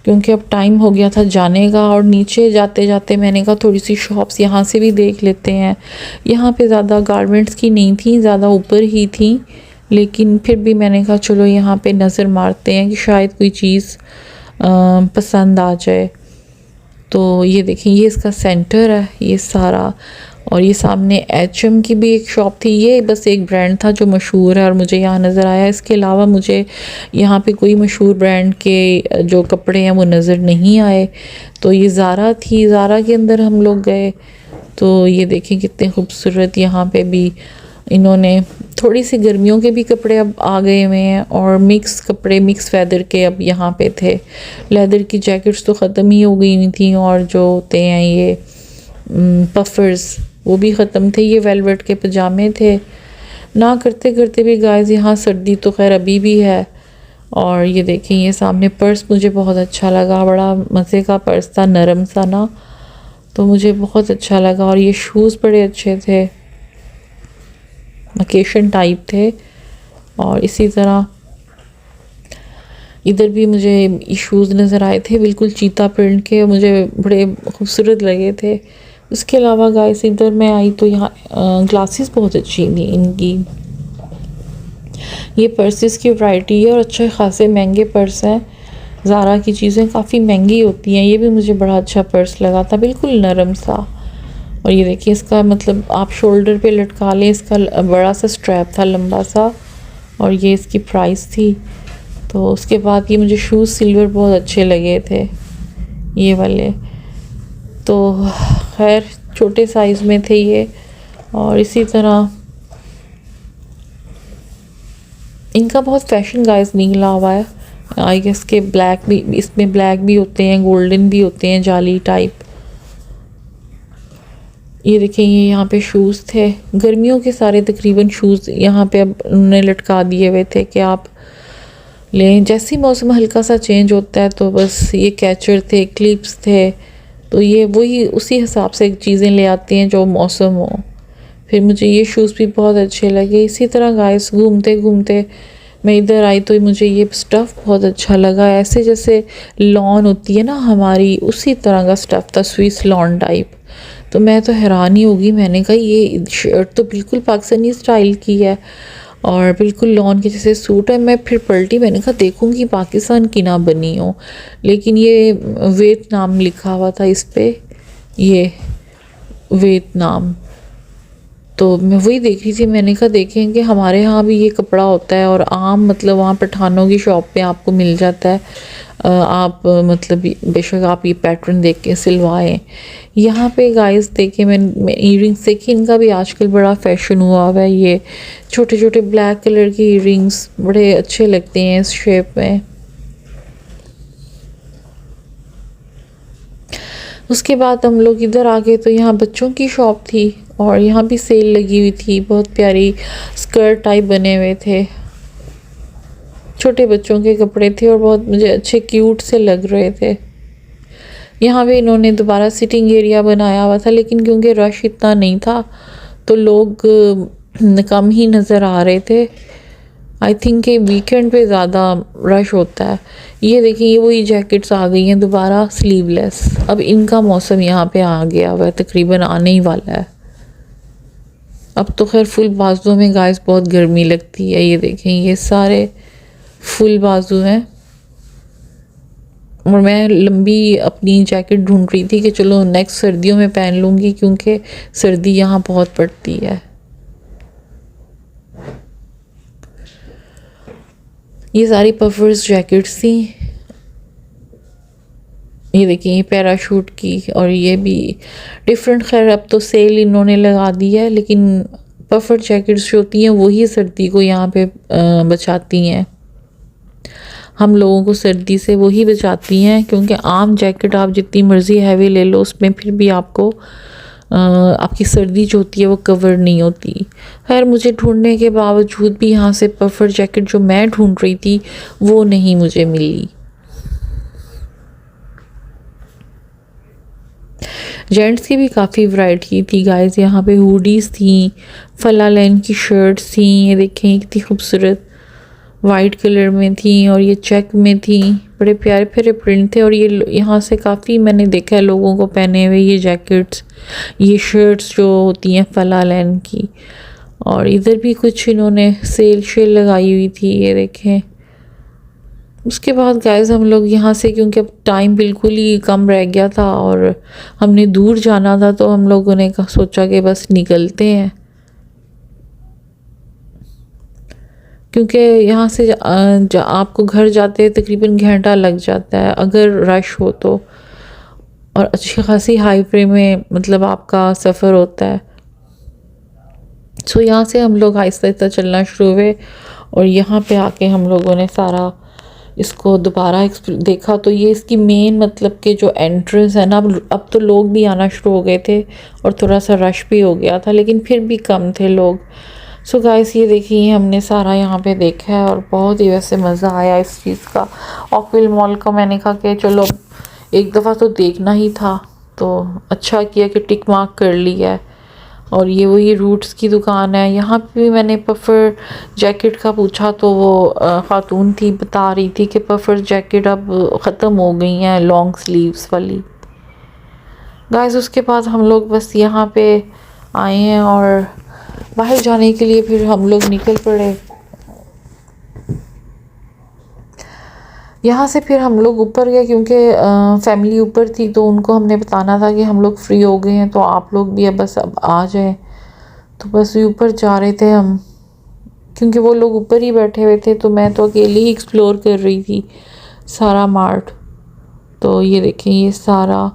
क्योंकि अब टाइम हो गया था जाने का। और नीचे जाते जाते मैंने कहा थोड़ी सी शॉप्स यहाँ से भी देख लेते हैं। यहाँ पे ज़्यादा गारमेंट्स की नहीं थी, ज़्यादा ऊपर ही थी, लेकिन फिर भी मैंने कहा चलो यहाँ पे नज़र मारते हैं कि शायद कोई चीज़ पसंद आ जाए। तो ये देखें ये इसका सेंटर है ये सारा, और ये सामने H&M की भी एक शॉप थी। ये बस एक ब्रांड था जो मशहूर है और मुझे यहाँ नज़र आया। इसके अलावा मुझे यहाँ पे कोई मशहूर ब्रांड के जो कपड़े हैं वो नज़र नहीं आए। तो ये ज़ारा थी, ज़ारा के अंदर हम लोग गए। तो ये देखें कितने खूबसूरत यहाँ पे भी इन्होंने थोड़ी सी गर्मियों के भी कपड़े अब आ गए हुए हैं, और मिक्स कपड़े, मिक्स वेदर के अब यहाँ पे थे। लेदर की जैकेट्स तो ख़त्म ही हो गई हुई थी, और जो होते हैं ये पफर्स वो भी ख़त्म थे। ये वेलवेट के पजामे थे। ना करते करते भी गाइस यहाँ सर्दी तो खैर अभी भी है। और ये देखें ये सामने पर्स मुझे बहुत अच्छा लगा, बड़ा मज़े का पर्स था, नरम सा ना, तो मुझे बहुत अच्छा लगा। और ये शूज़ बड़े अच्छे थे, वेकेशन टाइप थे। और इसी तरह इधर भी मुझे शूज़ नज़र आए थे बिल्कुल चीता प्रिंट के, मुझे बड़े खूबसूरत लगे थे। उसके अलावा गाइस इधर मैं आई तो यहाँ ग्लासेस बहुत अच्छी थी इनकी। ये पर्सेस की वैरायटी है और अच्छे खासे महंगे पर्स हैं। ज़ारा की चीज़ें काफ़ी महंगी होती हैं। ये भी मुझे बड़ा अच्छा पर्स लगा था, बिल्कुल नरम सा। और ये देखिए इसका मतलब आप शोल्डर पे लटका लें, इसका बड़ा सा स्ट्रैप था लंबा सा, और ये इसकी प्राइस थी। तो उसके बाद ये मुझे शूज़ सिल्वर बहुत अच्छे लगे थे ये वाले, तो खैर छोटे साइज़ में थे ये। और इसी तरह इनका बहुत फैशन गाइस निकला हुआ है। आई गेस के ब्लैक भी, इसमें ब्लैक भी होते हैं, गोल्डन भी होते हैं, जाली टाइप। ये देखें ये यहाँ पे शूज़ थे, गर्मियों के सारे तकरीबन शूज़ यहाँ पे अब उन्होंने लटका दिए हुए थे कि आप लेकिन जैसे ही मौसम हल्का सा चेंज होता है तो बस ये कैचर थे, क्लिप्स थे, तो ये वही उसी हिसाब से चीज़ें ले आती हैं जो मौसम हो। फिर मुझे ये शूज़ भी बहुत अच्छे लगे। इसी तरह गाइस घूमते घूमते मैं इधर आई तो मुझे ये स्टफ़ बहुत अच्छा लगा, ऐसे जैसे लॉन होती है ना हमारी, उसी तरह का स्टफ़ था, स्विस लॉन टाइप। तो मैं तो हैरान ही होगी, मैंने कहा ये शर्ट तो बिल्कुल पाकिस्तानी स्टाइल की है और बिल्कुल लॉन के जैसे सूट है। मैं फिर पलटी, मैंने कहा देखूंगी पाकिस्तान की ना बनी हो, लेकिन ये वियतनाम लिखा हुआ था इस पे, ये वियतनाम। तो मैं वही देख रही थी, मैंने कहा देखेंगे हमारे यहाँ भी ये कपड़ा होता है और आम मतलब वहाँ पठानों की शॉप पे आपको मिल जाता है। आप मतलब बेशक आप ये पैटर्न देख के सिलवाएं। यहाँ पे गाइस देखे मैं ईयरिंग्स देखी, इनका भी आजकल बड़ा फैशन हुआ हुआ है। ये छोटे छोटे ब्लैक कलर की ईयरिंग्स बड़े अच्छे लगते हैं इस शेप में। उसके बाद हम लोग इधर आ गए तो यहाँ बच्चों की शॉप थी और यहाँ भी सेल लगी हुई थी। बहुत प्यारी स्कर्ट टाइप बने हुए थे, छोटे बच्चों के कपड़े थे और बहुत मुझे अच्छे क्यूट से लग रहे थे। यहाँ पे इन्होंने दोबारा सिटिंग एरिया बनाया हुआ था, लेकिन क्योंकि रश इतना नहीं था तो लोग कम ही नज़र आ रहे थे। आई थिंक कि वीकेंड पे ज़्यादा रश होता है। ये देखिए ये वही जैकेट्स आ गई हैं दोबारा स्लीवलेस। अब इनका मौसम यहाँ पे आ गया हुआ है, तकरीबन आने ही वाला है। अब तो खैर फुल बाजू में गाइस बहुत गर्मी लगती है। ये देखें ये सारे फुल बाजू हैं और मैं लंबी अपनी जैकेट ढूंढ रही थी कि चलो नेक्स्ट सर्दियों में पहन लूँगी, क्योंकि सर्दी यहाँ बहुत पड़ती है। ये सारी पफर्स जैकेट्स थी। ये देखिए ये पैराशूट की, और ये भी डिफरेंट। खैर अब तो सेल इन्होंने लगा दी है, लेकिन पफर जैकेट्स जो होती हैं वही सर्दी को यहाँ पे बचाती हैं, हम लोगों को सर्दी से वही बचाती हैं। क्योंकि आम जैकेट आप जितनी मर्ज़ी हैवी ले लो उसमें फिर भी आपको आपकी सर्दी जो होती है वो कवर नहीं होती। खैर मुझे ढूंढने के बावजूद भी यहाँ से पफर जैकेट जो मैं ढूंढ रही थी वो नहीं मुझे मिली। जेंट्स की भी काफ़ी वैरायटी थी गाइस। यहाँ पे हुडीज़ थी, फला लाइन की शर्ट्स थी। ये देखें कितनी खूबसूरत वाइट कलर में थी और ये चेक में थी, बड़े प्यारे प्यारे प्रिंट थे। और ये यहाँ से काफ़ी मैंने देखा है लोगों को पहने हुए ये जैकेट्स, ये शर्ट्स जो होती हैं फला लाइन की। और इधर भी कुछ इन्होंने सेल शेल लगाई हुई थी, ये देखें। उसके बाद गाइस हम लोग यहाँ से, क्योंकि अब टाइम बिल्कुल ही कम रह गया था और हमने दूर जाना था, तो हम लोगों ने सोचा कि बस निकलते हैं। क्योंकि यहाँ से आपको घर जाते तकरीबन घंटा लग जाता है अगर रश हो तो, और अच्छी खासी हाईवे में मतलब आपका सफ़र होता है। सो यहाँ से हम लोग आहिस्ता आहिस्ता चलना शुरू हुए और यहाँ पे आके हम लोगों ने सारा इसको दोबारा देखा। तो ये इसकी मेन मतलब कि जो एंट्रेंस है ना, अब तो लोग भी आना शुरू हो गए थे और थोड़ा सा रश भी हो गया था, लेकिन फिर भी कम थे लोग। सो गाइस ये देखिए हमने सारा यहाँ पे देखा है और बहुत ही वैसे मज़ा आया इस चीज़ का। ऑकविल मॉल का मैंने कहा कि चलो एक दफ़ा तो देखना ही था, तो अच्छा किया कि टिक मार्क कर लिया है। और ये वही रूट्स की दुकान है। यहाँ पे भी मैंने पफर जैकेट का पूछा तो वो ख़ातून थी, बता रही थी कि पफर जैकेट अब ख़त्म हो गई हैं, लॉन्ग स्लीव्स वाली। गाइस उसके बाद हम लोग बस यहाँ पे आए हैं और बाहर जाने के लिए फिर हम लोग निकल पड़े। यहाँ से फिर हम लोग ऊपर गए, क्योंकि फैमिली ऊपर थी तो उनको हमने बताना था कि हम लोग फ्री हो गए हैं, तो आप लोग भी बस अब आ जाएं। तो बस ऊपर जा रहे थे हम, क्योंकि वो लोग ऊपर ही बैठे हुए थे, तो मैं तो अकेले ही एक्सप्लोर कर रही थी सारा मार्ट। तो ये देखें ये सारा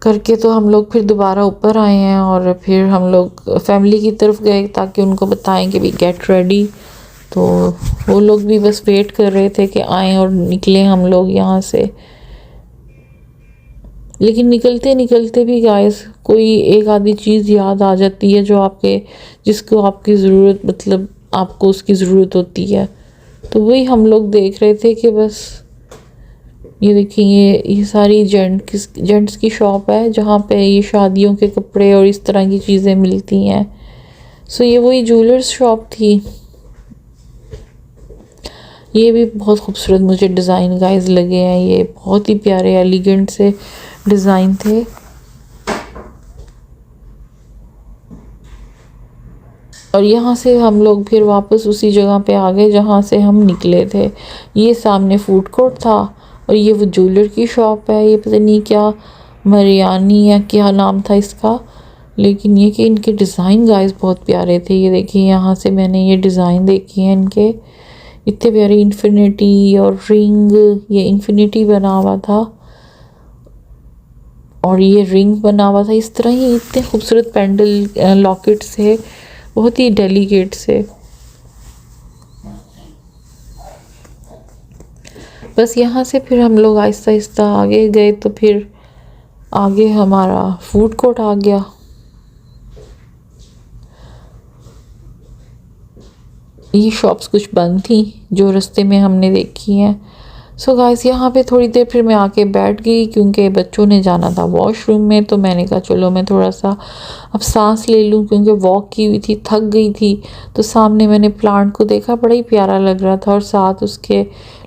करके तो हम लोग फिर दोबारा ऊपर आए हैं और फिर हम लोग फैमिली की तरफ गए ताकि उनको बताएं कि भी गेट रेडी। तो वो लोग भी बस वेट कर रहे थे कि आएँ और निकलें हम लोग यहाँ से। लेकिन निकलते निकलते भी गाइस कोई एक आधी चीज़ याद आ जाती है जो आपके जिसको आपकी ज़रूरत मतलब आपको उसकी ज़रूरत होती है। तो वही हम लोग देख रहे थे कि बस ये देखिए ये सारी जेंट्स की शॉप है जहाँ पे ये शादियों के कपड़े और इस तरह की चीज़ें मिलती हैं। सो ये वही ज्वेलर्स शॉप थी। ये भी बहुत खूबसूरत मुझे डिज़ाइन गाइस लगे हैं, ये बहुत ही प्यारे एलिगेंट से डिज़ाइन थे। और यहाँ से हम लोग फिर वापस उसी जगह पे आ गए जहाँ से हम निकले थे। ये सामने फूड कोर्ट था और ये वो ज्वेलर की शॉप है। ये पता नहीं क्या मरियानी या क्या नाम था इसका, लेकिन ये कि इनके डिज़ाइन गाइस बहुत प्यारे थे। ये देखिए यहाँ से मैंने ये डिज़ाइन देखे हैं इनके, इतने प्यारे इन्फिनिटी और रिंग, ये इन्फिनिटी बना हुआ था और ये रिंग बना हुआ था। इस तरह ही इतने खूबसूरत पेंडल लॉकेट से, बहुत ही डेलिकेट से। बस यहाँ से फिर हम लोग आहिस्ता आहिस्ता आगे गए तो फिर आगे हमारा फूड कोर्ट आ गया। ये शॉप्स कुछ बंद थी जो रास्ते में हमने देखी हैं। सो गाइस यहाँ पे थोड़ी देर फिर मैं आके बैठ गई क्योंकि बच्चों ने जाना था वॉशरूम में। तो मैंने कहा चलो मैं थोड़ा सा अब सांस ले लूँ क्योंकि वॉक की हुई थी, थक गई थी। तो सामने मैंने प्लांट को देखा, बड़ा ही प्यारा लग रहा था और साथ उसके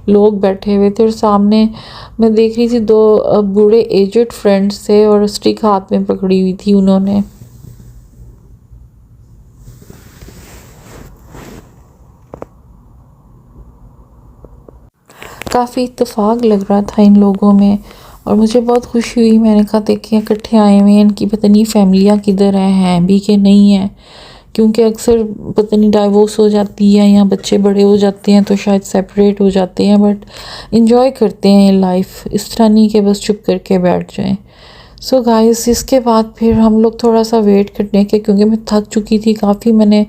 लोग बैठे हुए थे। और सामने मैं देख रही थी दो बूढ़े एजड फ्रेंड्स थे और स्टिक हाथ में पकड़ी हुई थी उन्होंने। काफ़ी इत्तेफाक लग रहा था इन लोगों में और मुझे बहुत खुशी हुई। मैंने कहा देखिए इकट्ठे आए हुए हैं, इनकी पता नहीं फैमिलियाँ किधर हैं भी कि नहीं हैं, क्योंकि अक्सर पता नहीं डाइवोर्स हो जाती है या बच्चे बड़े हो जाते हैं तो शायद सेपरेट हो जाते हैं, बट इंजॉय करते हैं ये लाइफ, इस तरह नहीं कि बस चुप करके बैठ जाएं। सो गाइस इसके बाद फिर हम लोग थोड़ा सा वेट करने के, क्योंकि मैं थक चुकी थी काफ़ी, मैंने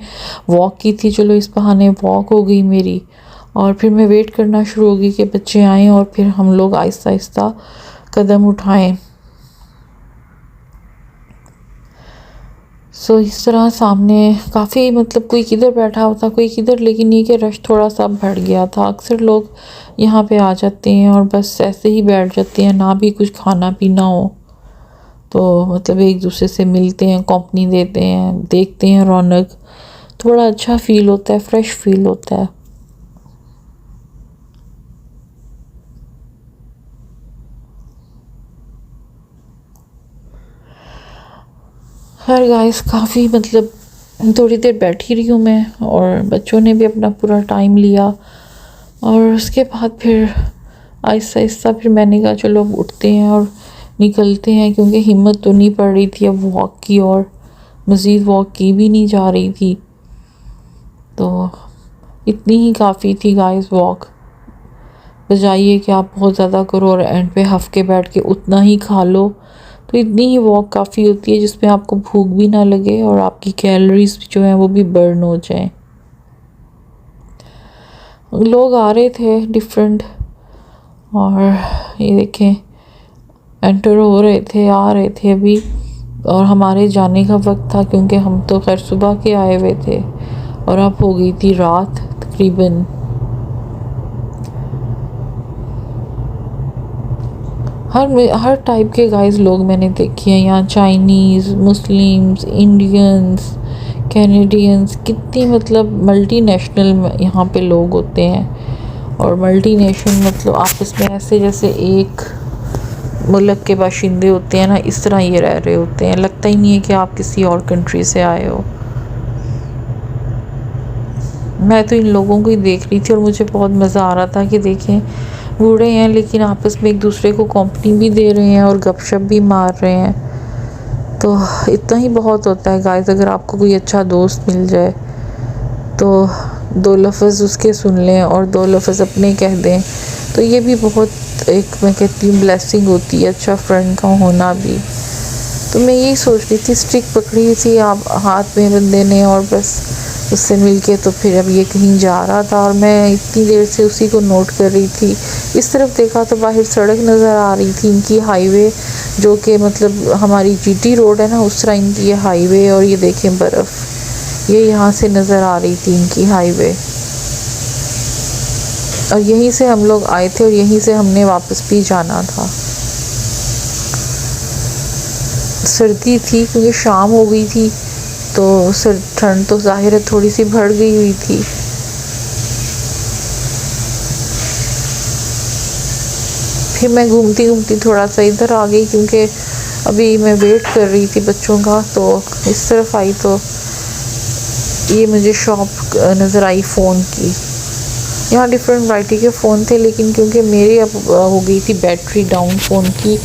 वॉक की थी, चलो इस बहाने वॉक हो गई मेरी। और फिर मैं वेट करना शुरू हो गई कि बच्चे आएँ और फिर हम लोग आहिस्ता आहिस्ता कदम उठाएं। सो इस तरह सामने काफ़ी मतलब कोई किधर बैठा होता कोई किधर, लेकिन ये कि रश थोड़ा सा बढ़ गया था। अक्सर लोग यहाँ पे आ जाते हैं और बस ऐसे ही बैठ जाते हैं, ना भी कुछ खाना पीना हो तो मतलब एक दूसरे से मिलते हैं, कंपनी देते हैं, देखते हैं रौनक, तो बड़ा अच्छा फील होता है, फ्रेश फील होता है। खैर गाइस काफ़ी मतलब थोड़ी देर बैठी रही हूँ मैं और बच्चों ने भी अपना पूरा टाइम लिया और उसके बाद फिर आहिस्ता आहिस्ता फिर मैंने कहा चलो अब उठते हैं और निकलते हैं, क्योंकि हिम्मत तो नहीं पड़ रही थी अब वॉक की और मज़ीद वॉक की भी नहीं जा रही थी, तो इतनी ही काफ़ी थी गाइस वॉक। बजाइए कि आप बहुत ज़्यादा करो और एंड पे हफ़ के बैठ के उतना ही खा लो, तो इतनी ही वॉक काफ़ी होती है जिसमें आपको भूख भी ना लगे और आपकी कैलोरीज जो हैं वो भी बर्न हो जाएं। लोग आ रहे थे डिफरेंट और ये देखें एंटर हो रहे थे, आ रहे थे अभी, और हमारे जाने का वक्त था क्योंकि हम तो खैर सुबह के आए हुए थे और अब हो गई थी रात तकरीबन। हर टाइप के गाइस लोग मैंने देखे हैं यहाँ, चाइनीज़, मुस्लिम्स, इंडियंस, कैनेडियंस, कितनी मतलब मल्टी नेशनल यहाँ पे लोग होते हैं। और मल्टी नेशनल मतलब आपस में ऐसे जैसे एक मुल्क के बाशिंदे होते हैं ना, इस तरह ये रह रहे होते हैं, लगता ही नहीं है कि आप किसी और कंट्री से आए हो। मैं तो इन लोगों को ही देख रही थी और मुझे बहुत मज़ा आ रहा था कि देखें बूढ़े हैं लेकिन आपस में एक दूसरे को कंपनी भी दे रहे हैं और गपशप भी मार रहे हैं, तो इतना ही बहुत होता है गाइस। अगर आपको कोई अच्छा दोस्त मिल जाए तो दो लफ्ज़ उसके सुन लें और दो लफ्ज़ अपने कह दें, तो ये भी बहुत एक मैं कहती हूँ ब्लेसिंग होती है, अच्छा फ्रेंड का होना भी। तो मैं यही सोच रही थी, स्टिक पकड़ी हुई थी आप हाथ में बंदे ने और बस उससे मिलके तो फिर अब ये कहीं जा रहा था और मैं इतनी देर से उसी को नोट कर रही थी। इस तरफ देखा तो बाहर सड़क नज़र आ रही थी इनकी, हाईवे, जो कि मतलब हमारी जीटी रोड है ना उस तरह इनकी ये हाईवे, और ये देखें बर्फ़ ये यहाँ से नज़र आ रही थी इनकी हाईवे। और यहीं से हम लोग आए थे और यहीं से हमने वापस भी जाना था। सर्दी थी क्योंकि शाम हो गई थी, तो ठंड तो ज़ाहिर है थोड़ी सी बढ़ गई हुई थी। फिर मैं घूमती घूमती थोड़ा सा इधर आ गई क्योंकि अभी मैं वेट कर रही थी बच्चों का, तो इस तरफ आई तो ये मुझे शॉप नज़र आई फ़ोन की। यहाँ डिफरेंट वैरायटी के फ़ोन थे, लेकिन क्योंकि मेरी अब हो गई थी बैटरी डाउन फ़ोन की,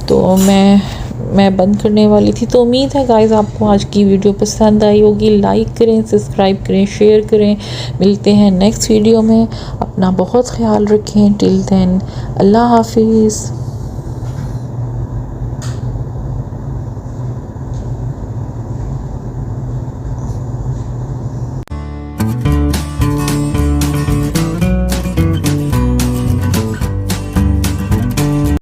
तो मैं बंद करने वाली थी। तो उम्मीद है गाइस आपको आज की वीडियो पसंद आई होगी। लाइक करें, सब्सक्राइब करें, शेयर करें। मिलते हैं नेक्स्ट वीडियो में। अपना बहुत ख्याल रखें। टिल देन अल्लाह हाफिज़।